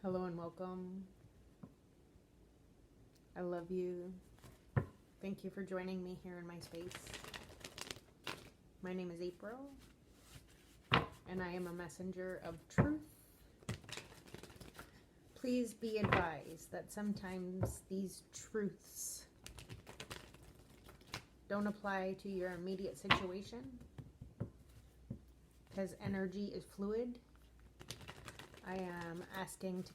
Hello and welcome. I love you. Thank you for joining me here in my space. My name is April, and I am a messenger of truth. Please be advised that sometimes these truths don't apply to your immediate situation because energy is fluid. I am asking to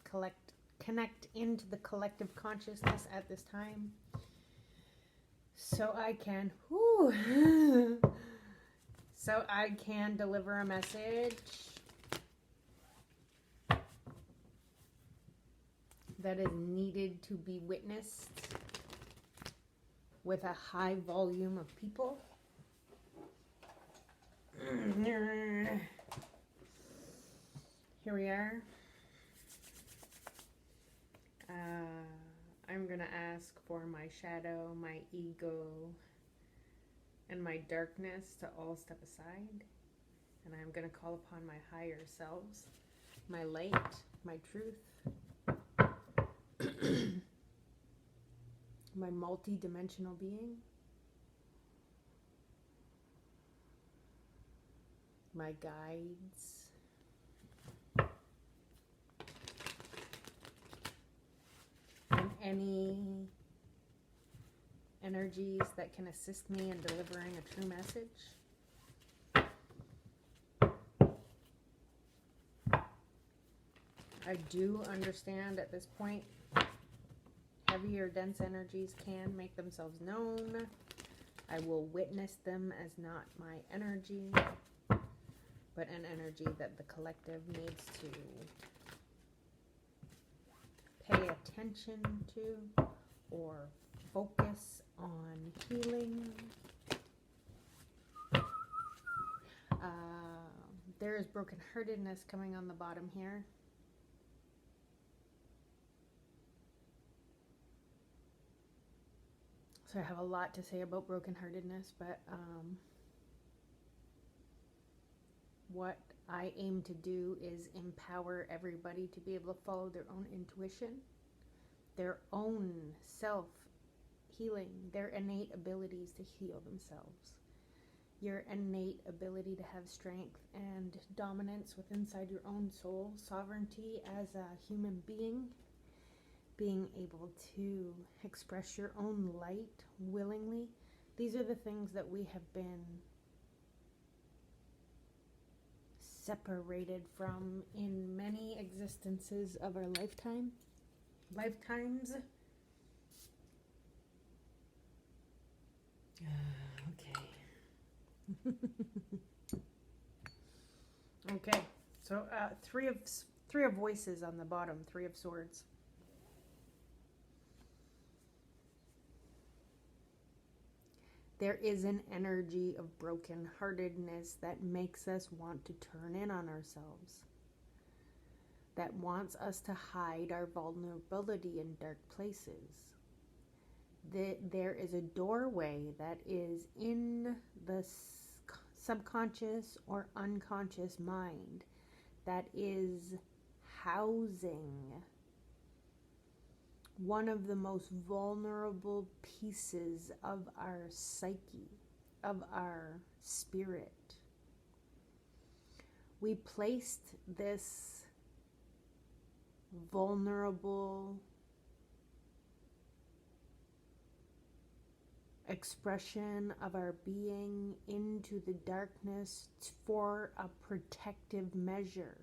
connect into the collective consciousness at this time so I can deliver a message that is needed to be witnessed with a high volume of people. Here we are. I'm going to ask for my shadow, my ego, and my darkness to all step aside. And I'm going to call upon my higher selves, my light, my truth, my multi-dimensional being, my guides, and any energies that can assist me in delivering a true message. I do understand at this point heavy or dense energies can make themselves known. I will witness them as not my energy, but an energy that the collective needs to pay attention to or focus on healing. There is brokenheartedness coming on the bottom here. So I have a lot to say about brokenheartedness, but what I aim to do is empower everybody to be able to follow their own intuition, their own self-healing, their innate abilities to heal themselves, your innate ability to have strength and dominance within inside your own soul, sovereignty as a human being, being able to express your own light willingly. These are the things that we have been separated from in many existences of our lifetimes. Okay, so three of voices on the bottom, Three of Swords. There is an energy of brokenheartedness that makes us want to turn in on ourselves, that wants us to hide our vulnerability in dark places. There is a doorway that is in the subconscious or unconscious mind that is housing one of the most vulnerable pieces of our psyche, of our spirit. We placed this vulnerable expression of our being into the darkness for a protective measure.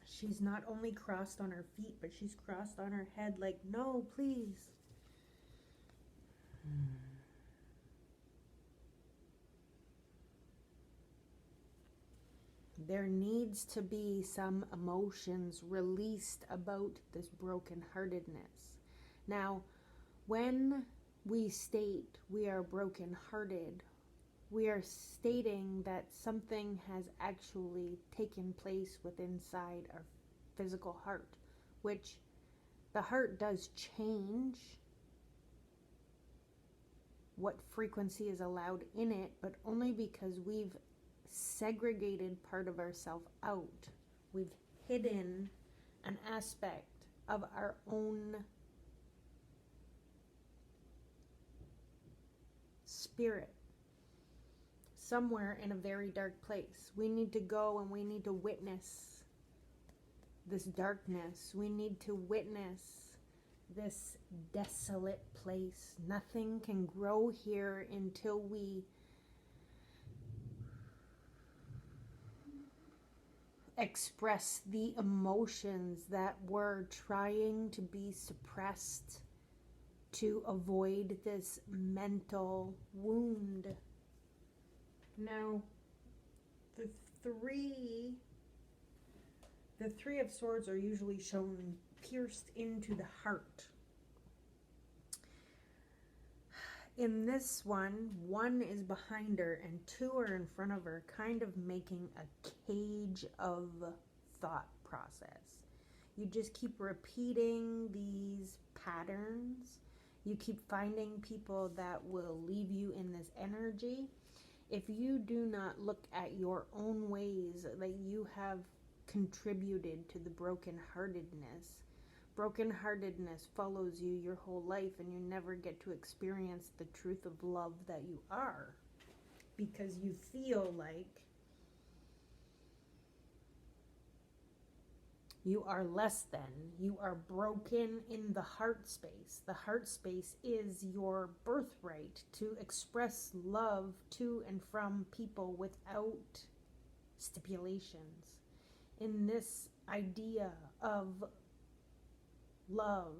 She's not only crossed on her feet, but she's crossed on her head like, no, please. There needs to be some emotions released about this brokenheartedness. Now, when we state we are brokenhearted, we are stating that something has actually taken place within inside our physical heart, which the heart does change what frequency is allowed in it, but only because we've segregated part of ourself out. We've hidden an aspect of our own spirit somewhere in a very dark place. We need to go and we need to witness this darkness. We need to witness this desolate place. Nothing can grow here until we express the emotions that were trying to be suppressed to avoid this mental wound. Now, the three of swords are usually shown pierced into the heart. In this one is behind her and two are in front of her, kind of making a cage of thought process. You just keep repeating these patterns. You keep finding people that will leave you in this energy. If you do not look at your own ways that you have contributed to the brokenheartedness, brokenheartedness follows you your whole life, and you never get to experience the truth of love that you are, because you feel like you are less than. You are broken in the heart space. The heart space is your birthright to express love to and from people without stipulations. In this idea of love,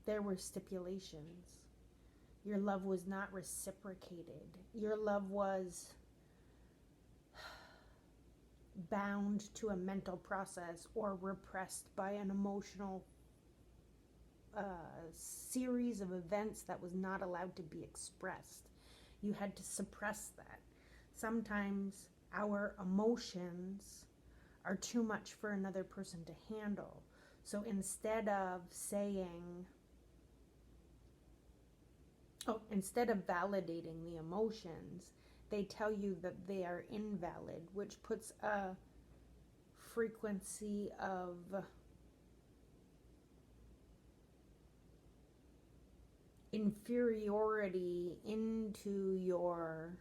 there were stipulations. Your love was not reciprocated. Your love was bound to a mental process or repressed by an emotional series of events that was not allowed to be expressed. You had to suppress that. Sometimes our emotions are too much for another person to handle. So instead of validating the emotions, they tell you that they are invalid, which puts a frequency of inferiority into your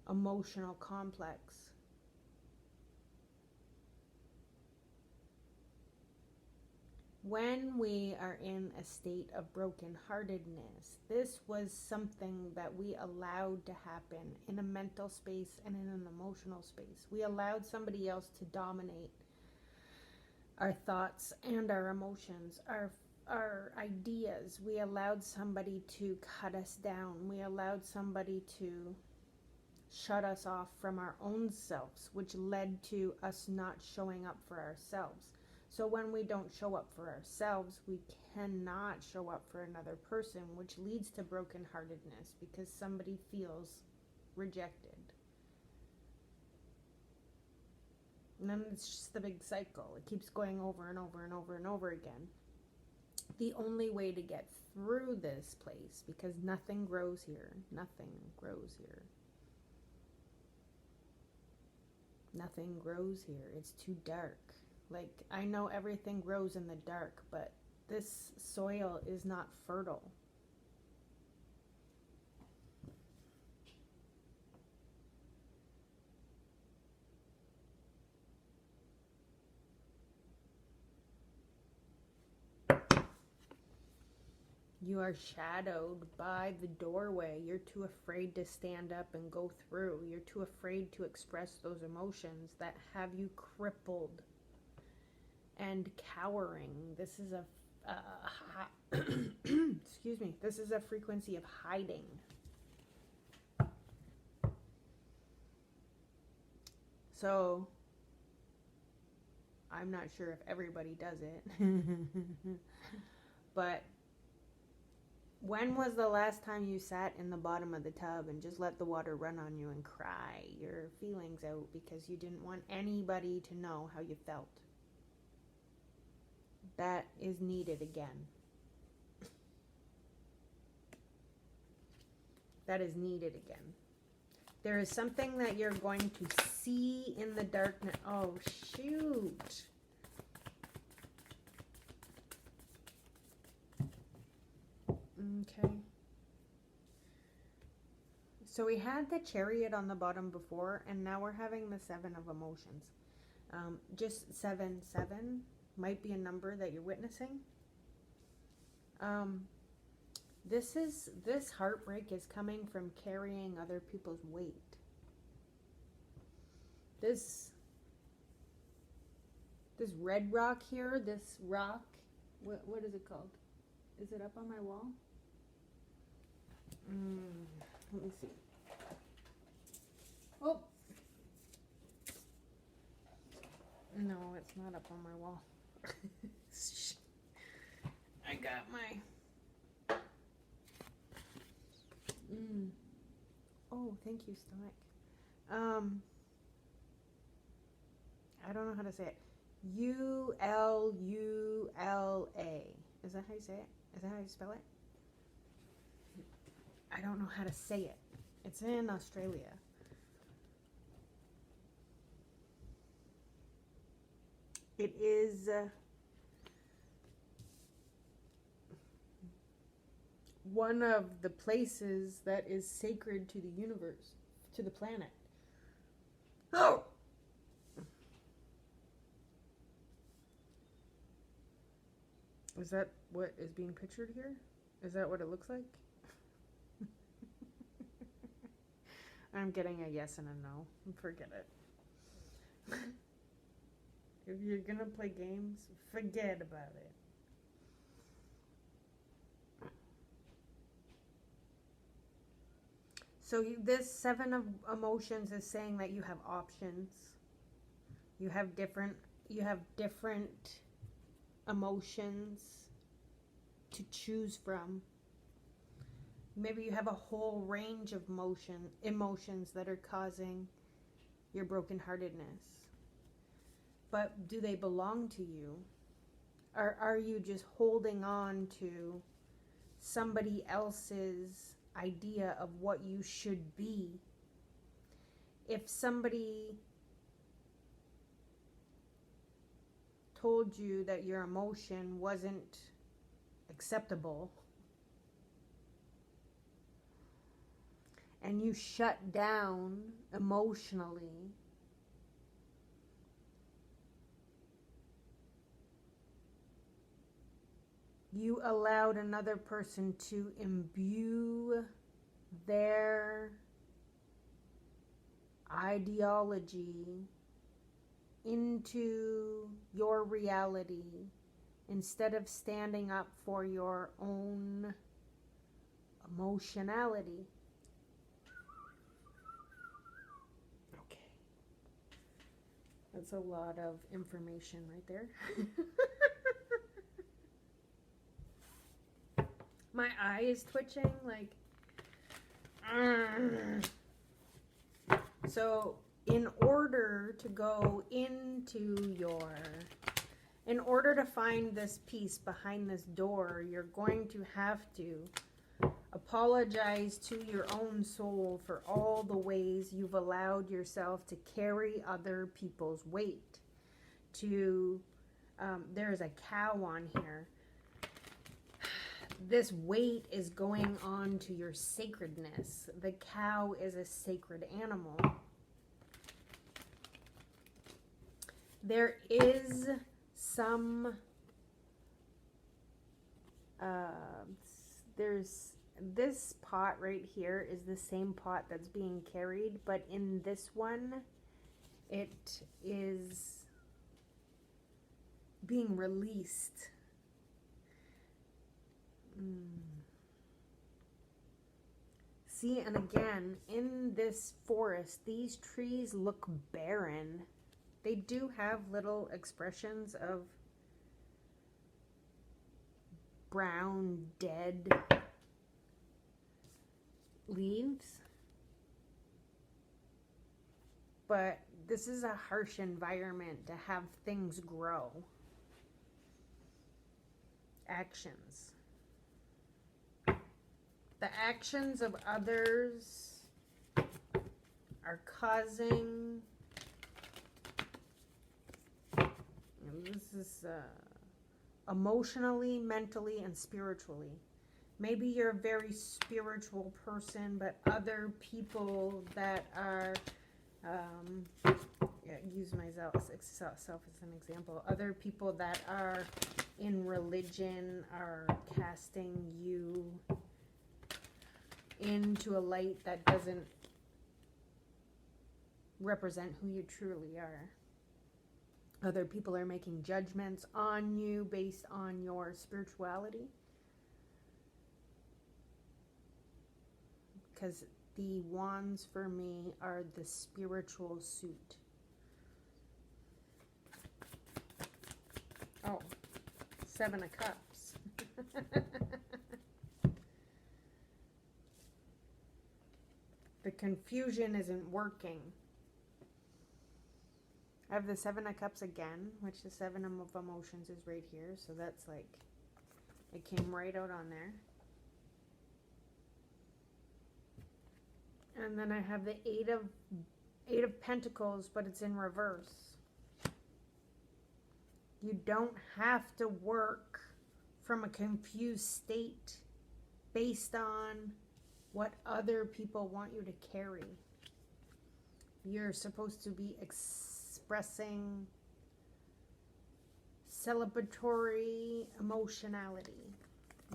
emotional complex. When we are in a state of brokenheartedness, this was something that we allowed to happen in a mental space and in an emotional space. We allowed somebody else to dominate our thoughts and our emotions, our ideas. We allowed somebody to cut us down. We allowed somebody to shut us off from our own selves, which led to us not showing up for ourselves. So when we don't show up for ourselves, we cannot show up for another person, which leads to brokenheartedness because somebody feels rejected. And then it's just the big cycle. It keeps going over and over and over and over again. The only way to get through this place, because nothing grows here. Nothing grows here. Nothing grows here. It's too dark. Like, I know everything grows in the dark, but this soil is not fertile. You are shadowed by the doorway. You're too afraid to stand up and go through. You're too afraid to express those emotions that have you crippled and cowering. This is a excuse me. This is a frequency of hiding. So I'm not sure if everybody does it, but when was the last time you sat in the bottom of the tub and just let the water run on you and cry your feelings out because you didn't want anybody to know how you felt? That is needed again. That is needed again. There is something that you're going to see in the darkness. Oh, shoot. So we had the Chariot on the bottom before, and now we're having the Seven of Emotions. Just 7 might be a number that you're witnessing. This heartbreak is coming from carrying other people's weight. This red rock here, this rock, what is it called? Is it up on my wall? Let me see. Oh! No, it's not up on my wall. I got my... Oh, thank you, stomach. I don't know how to say it. Ulula. Is that how you say it? Is that how you spell it? I don't know how to say it. It's in Australia. It is one of the places that is sacred to the universe, to the planet. Oh! Is that what is being pictured here? Is that what it looks like? I'm getting a yes and a no. Forget it. If you're gonna play games, forget about it. So this Seven of Emotions is saying that you have options. You have different emotions to choose from. Maybe you have a whole range of emotions that are causing your brokenheartedness. But do they belong to you? Or are you just holding on to somebody else's idea of what you should be? If somebody told you that your emotion wasn't acceptable and you shut down emotionally, you allowed another person to imbue their ideology into your reality instead of standing up for your own emotionality. Okay. That's a lot of information right there. My eye is twitching, like... So, in order to go into in order to find this piece behind this door, you're going to have to apologize to your own soul for all the ways you've allowed yourself to carry other people's weight. There's a cow on here. This weight is going on to your sacredness. The cow is a sacred animal. There is some, there's this pot right here is the same pot that's being carried, but in this one, it is being released. See, and again, in this forest, these trees look barren. They do have little expressions of brown, dead leaves. But this is a harsh environment to have things grow. Actions. The actions of others are causing... This is emotionally, mentally, and spiritually. Maybe you're a very spiritual person, but other people that are, use myself as an example, other people that are in religion are casting you into a light that doesn't represent who you truly are. Other people are making judgments on you based on your spirituality. Because the wands for me are the spiritual suit. Oh, 7 of Cups. The confusion isn't working. I have the 7 of Cups again, which the 7 of Emotions is right here. So that's like, it came right out on there. And then I have the 8 of Pentacles, but it's in reverse. You don't have to work from a confused state based on what other people want you to carry. You're supposed to be expressing celebratory emotionality.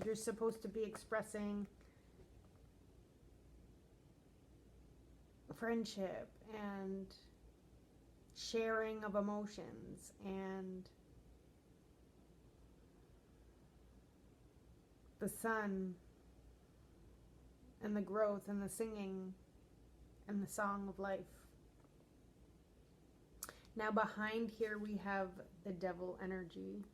You're supposed to be expressing friendship and sharing of emotions and the sun and the growth and the singing and the song of life. Now behind here we have the devil energy.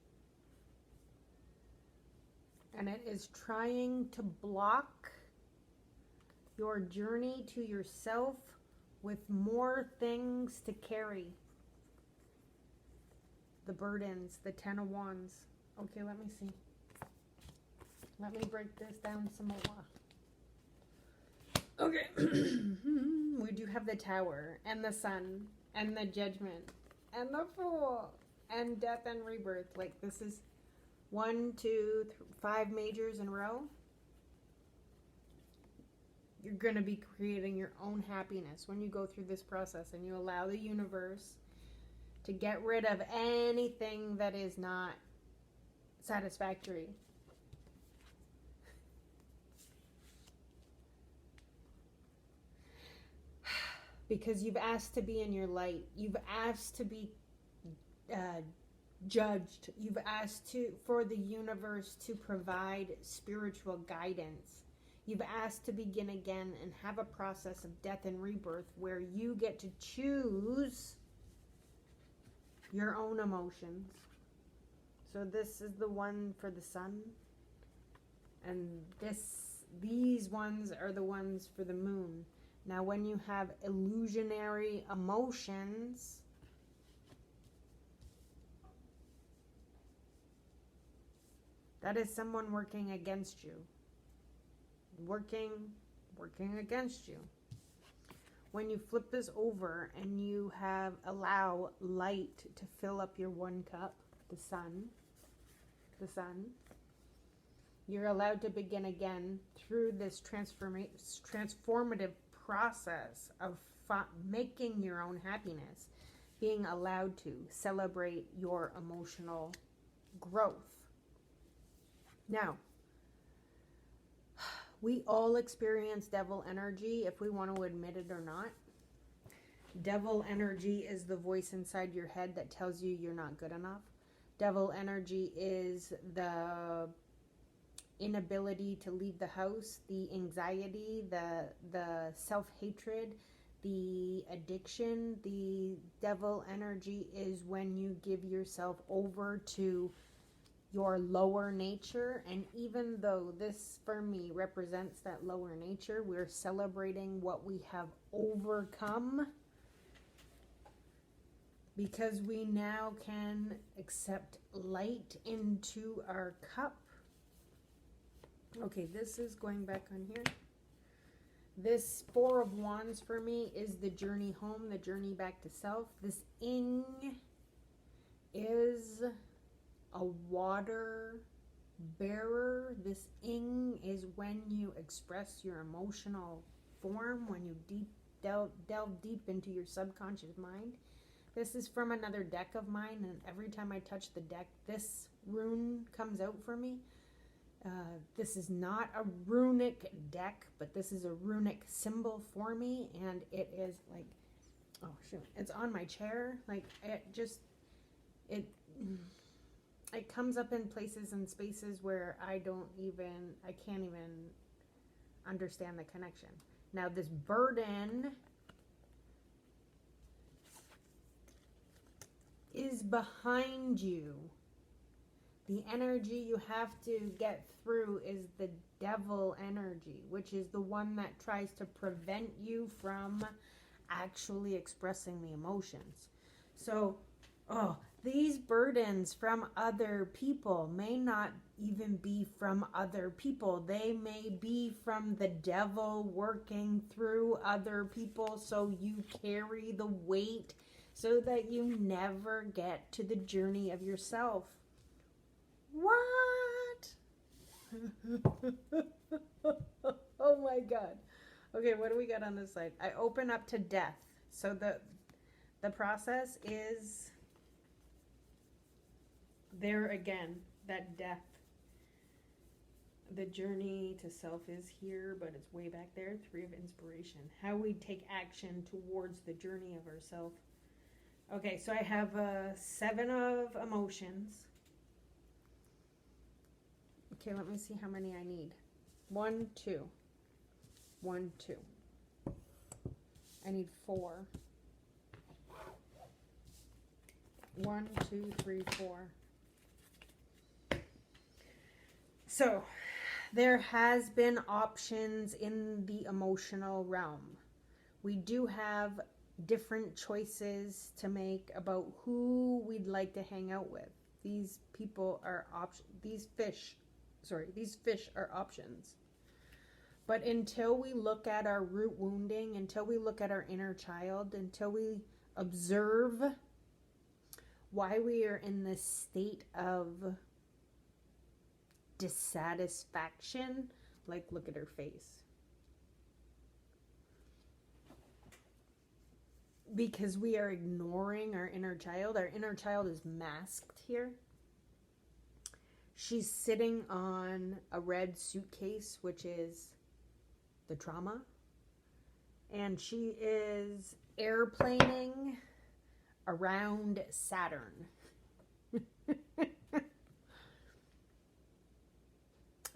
And it is trying to block your journey to yourself with more things to carry. The burdens, the 10 of Wands. Okay, let me see. Let me break this down some more. Okay. We do have the Tower and the Sun and the Judgment and the Fool and Death and Rebirth. Like, this is 1, 2, 5 majors in a row. You're going to be creating your own happiness when you go through this process and you allow the universe to get rid of anything that is not satisfactory. Because you've asked to be in your light. You've asked to be judged. You've asked for the universe to provide spiritual guidance. You've asked to begin again and have a process of death and rebirth where you get to choose your own emotions. So this is the one for the Sun. And these ones are the ones for the Moon. Now, when you have illusionary emotions, that is someone working against you. Working against you. When you flip this over and you allow light to fill up your 1 cup, the sun, you're allowed to begin again through this transformative process of making your own happiness, being allowed to celebrate your emotional growth. Now, we all experience devil energy if we want to admit it or not. Devil energy is the voice inside your head that tells you you're not good enough. Devil energy is the inability to leave the house, the anxiety, the self-hatred, the addiction. The devil energy is when you give yourself over to your lower nature. And even though this for me represents that lower nature, we're celebrating what we have overcome, because we now can accept light into our cup. Okay, this is going back on here. This 4 of Wands for me is the journey home, the journey back to self. This ing is a water bearer. This ing is when you express your emotional form, when you delve deep into your subconscious mind. This is from another deck of mine, and every time I touch the deck, this rune comes out for me. This is not a runic deck, but this is a runic symbol for me, and it is like, oh shoot, it's on my chair. Like it comes up in places and spaces where I can't even understand the connection. Now this burden is behind you. The energy you have to get through is the devil energy, which is the one that tries to prevent you from actually expressing the emotions. So, these burdens from other people may not even be from other people. They may be from the devil working through other people, so you carry the weight so that you never get to the journey of yourself. What? Oh my God. Okay, what do we got on this side? I open up to death. So the process is there again, that death. The journey to self is here, but it's way back there. 3 of inspiration. How we take action towards the journey of ourself. Okay, so I have 7 of emotions. Okay, let me see how many I need. 1, 2. 1, 2. I need 4. 1, 2, 3, 4. So, there has been options in the emotional realm. We do have different choices to make about who we'd like to hang out with. These people are these fish are options. But until we look at our root wounding, until we look at our inner child, until we observe why we are in this state of dissatisfaction, like look at her face. Because we are ignoring our inner child. Our inner child is masked here. She's sitting on a red suitcase, which is the trauma. And she is airplaning around Saturn.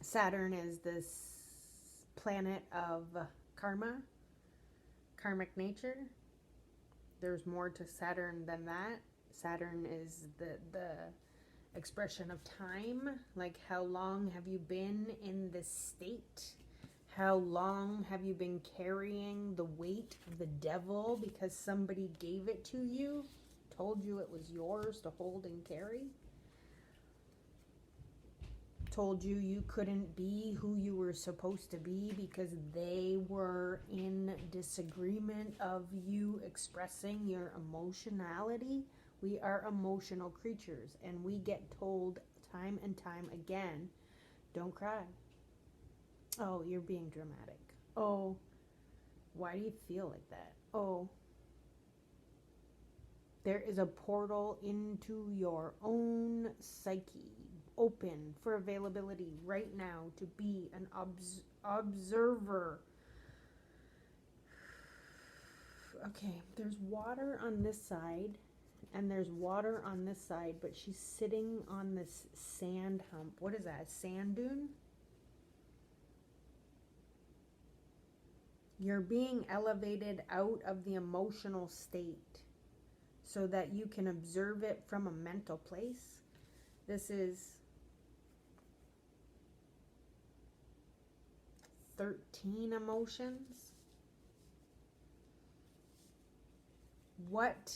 Saturn is this planet of karma, karmic nature. There's more to Saturn than that. Saturn is the expression of time. Like, how long have you been in this state? How long have you been carrying the weight of the devil because somebody gave it to you, told you it was yours to hold and carry? Told you you couldn't be who you were supposed to be because they were in disagreement of you expressing your emotionality. We are emotional creatures, and we get told time and time again, don't cry. Oh, you're being dramatic. Oh, why do you feel like that? Oh, there is a portal into your own psyche, open for availability right now to be an observer. Okay, there's water on this side and there's water on this side, but she's sitting on this sand hump. What is that, a sand dune? You're being elevated out of the emotional state so that you can observe it from a mental place. This is 13 emotions. What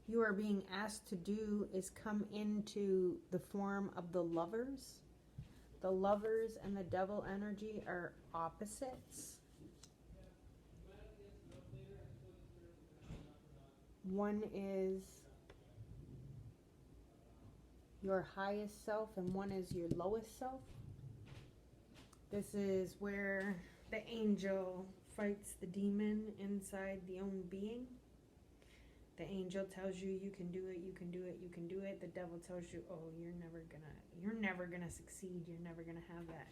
you are being asked to do is come into the form of the lovers. The lovers and the devil energy are opposites. One is your highest self and one is your lowest self. This is where the angel fights the demon inside the own being. The angel tells you you can do it, you can do it, you can do it. The devil tells you, oh, you're never gonna succeed, you're never gonna have that.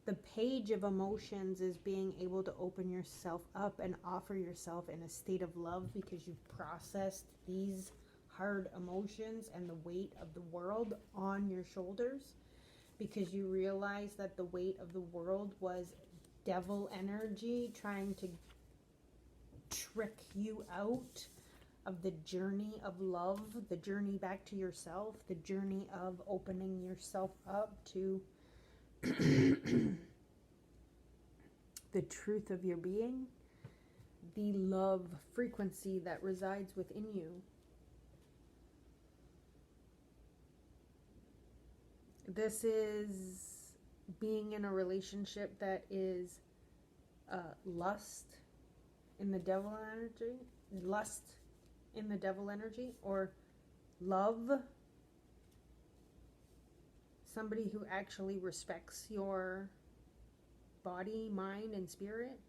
The page of emotions is being able to open yourself up and offer yourself in a state of love because you've processed these hard emotions and the weight of the world on your shoulders, because you realize that the weight of the world was devil energy trying to trick you out of the journey of love, the journey back to yourself, the journey of opening yourself up to the truth of your being, the love frequency that resides within you. This is being in a relationship that is lust in the devil energy, or love, somebody who actually respects your body, mind, and spirit,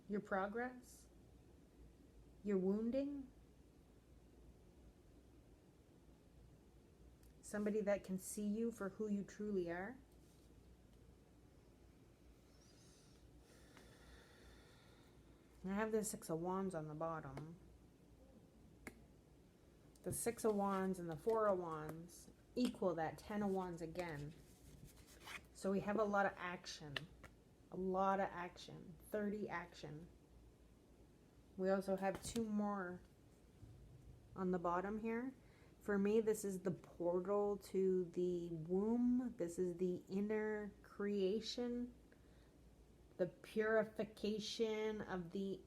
your progress, your wounding, somebody that can see you for who you truly are. I have the Six of Wands on the bottom. The Six of Wands and the Four of Wands equal that Ten of Wands again. So we have a lot of action. 30 action. We also have two more on the bottom here. For me, this is the portal to the womb. This is the inner creation, the purification of the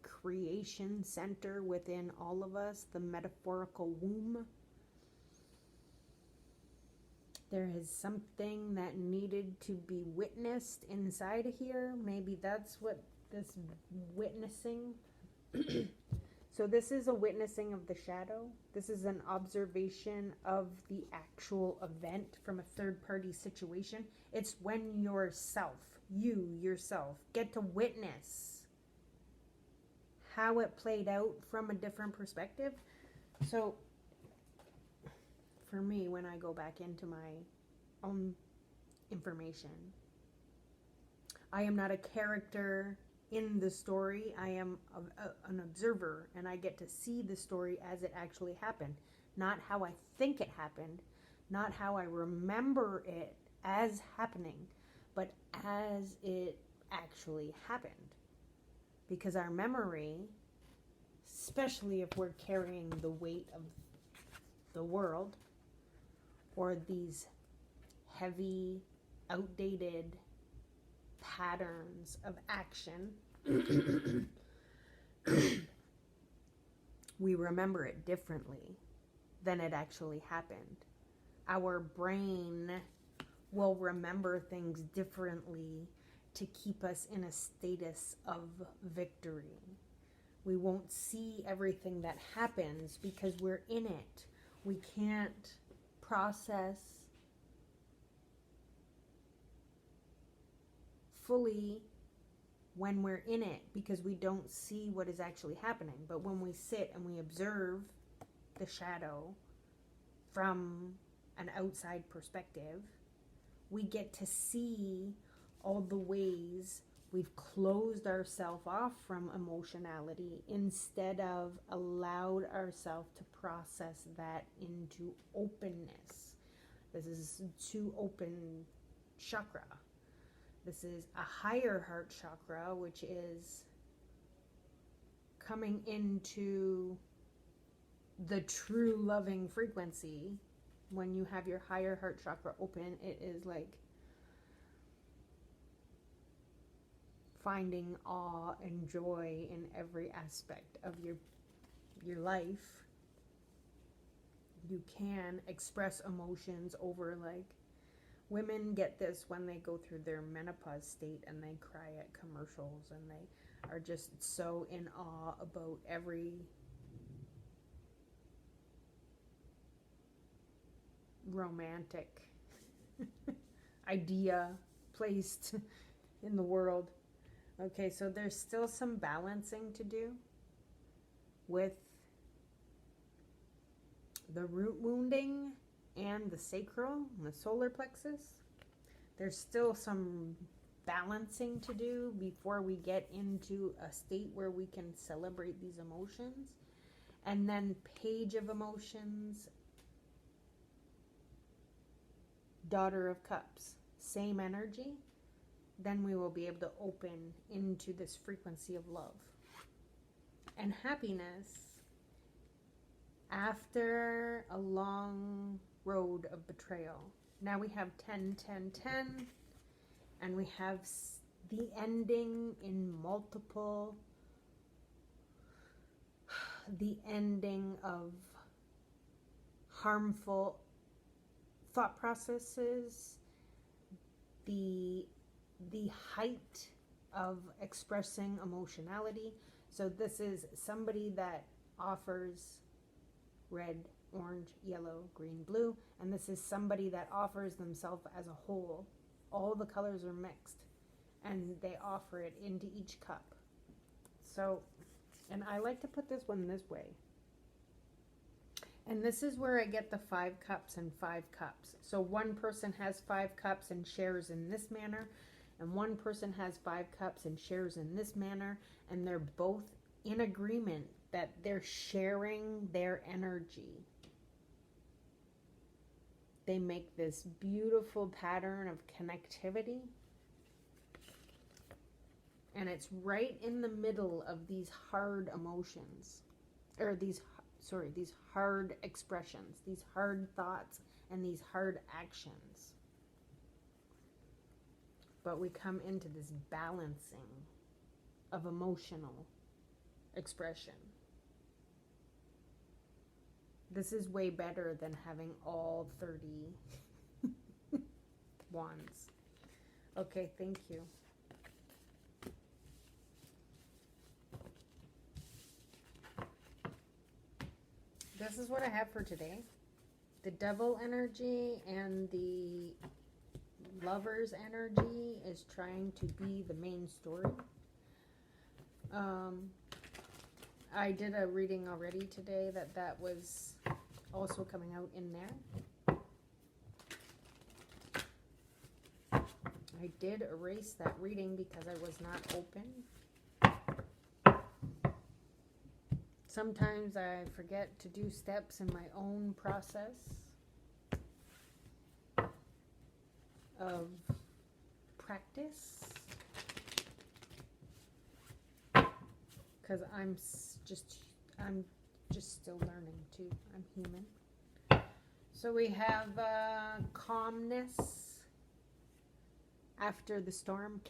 creation center within all of us, the metaphorical womb. There is something that needed to be witnessed inside of here. Maybe that's what this witnessing. So this is a witnessing of the shadow. This is an observation of the actual event from a third-party situation. It's when you yourself, get to witness how it played out from a different perspective. So for me, when I go back into my own information, I am not a character in the story. I am an observer, and I get to see the story as it actually happened, not how I think it happened, not how I remember it as happening, but as it actually happened. Because our memory, especially if we're carrying the weight of the world, or these heavy, outdated patterns of action, we remember it differently than it actually happened. Our brain will remember things differently to keep us in a status of victory. We won't see everything that happens because we're in it. We can't process fully when we're in it because we don't see what is actually happening. But when we sit and we observe the shadow from an outside perspective, we get to see all the ways we've closed ourselves off from emotionality instead of allowed ourselves to process that into openness. This is to open chakra. This is a higher heart chakra, which is coming into the true loving frequency. When you have your higher heart chakra open, it is like finding awe and joy in every aspect of your life. You can express emotions over, like, women get this when they go through their menopause state and they cry at commercials and they are just so in awe about every romantic idea placed in the world. Okay, so there's still some balancing to do with the root wounding and the sacral and the solar plexus. There's still some balancing to do before we get into a state where we can celebrate these emotions. And then Page of Emotions, Daughter of Cups, same energy. Then we will be able to open into this frequency of love and happiness after a long road of betrayal. Now we have 10, 10, 10, and we have the ending in multiple, the ending of harmful thought processes, the height of expressing emotionality. So this is somebody that offers red, orange, yellow, green, blue, and this is somebody that offers themselves as a whole. All the colors are mixed, and they offer it into each cup. So, and I like to put this one this way. And this is where I get the 5 cups and 5 cups. So one person has 5 cups and shares in this manner, and one person has 5 cups and shares in this manner, and they're both in agreement that they're sharing their energy. They make this beautiful pattern of connectivity, and it's right in the middle of these hard emotions, or these hard expressions, these hard thoughts, and these hard actions. But we come into this balancing of emotional expression. This is way better than having all 30 wands. Okay, thank you. This is what I have for today. The devil energy and the lover's energy is trying to be the main story. I did a reading already today that was also coming out in there. I did erase that reading because I was not open. Sometimes I forget to do steps in my own process of practice, because I'm just still learning too. I'm human. So we have calmness after the storm,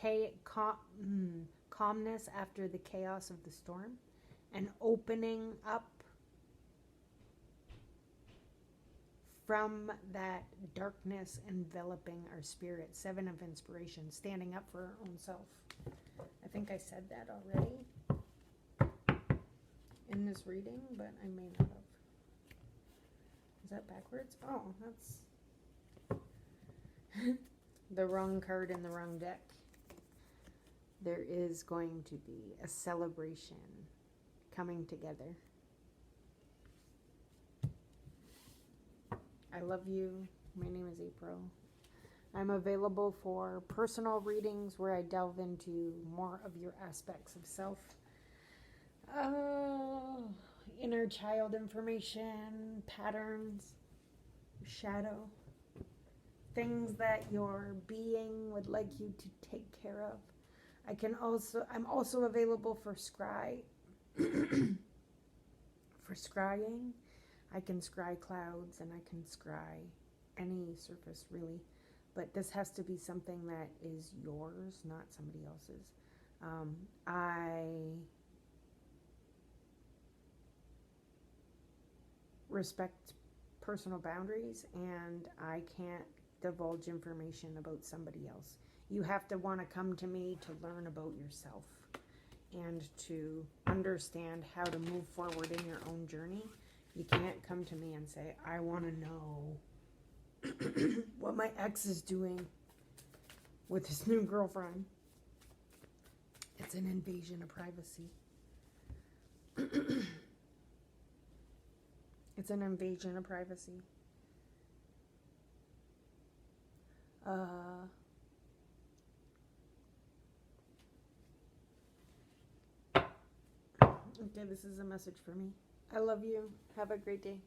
calmness after the chaos of the storm, and opening up from that darkness enveloping our spirit. 7 of inspiration, standing up for our own self. I think I said that already in this reading, but I may not have. Is that backwards? Oh, that's the wrong card in the wrong deck. There is going to be a celebration coming together. I love you. My name is April. I'm available for personal readings where I delve into more of your aspects of self. Inner child information, patterns, shadow, things that your being would like you to take care of. I'm also available for scry. For scrying. I can scry clouds and I can scry any surface really, but this has to be something that is yours, not somebody else's. I respect personal boundaries, and I can't divulge information about somebody else. You have to want to come to me to learn about yourself and to understand how to move forward in your own journey. You can't come to me and say, I want to know what my ex is doing with his new girlfriend. It's an invasion of privacy. It's an invasion of privacy. Okay, this is a message for me. I love you. Have a great day.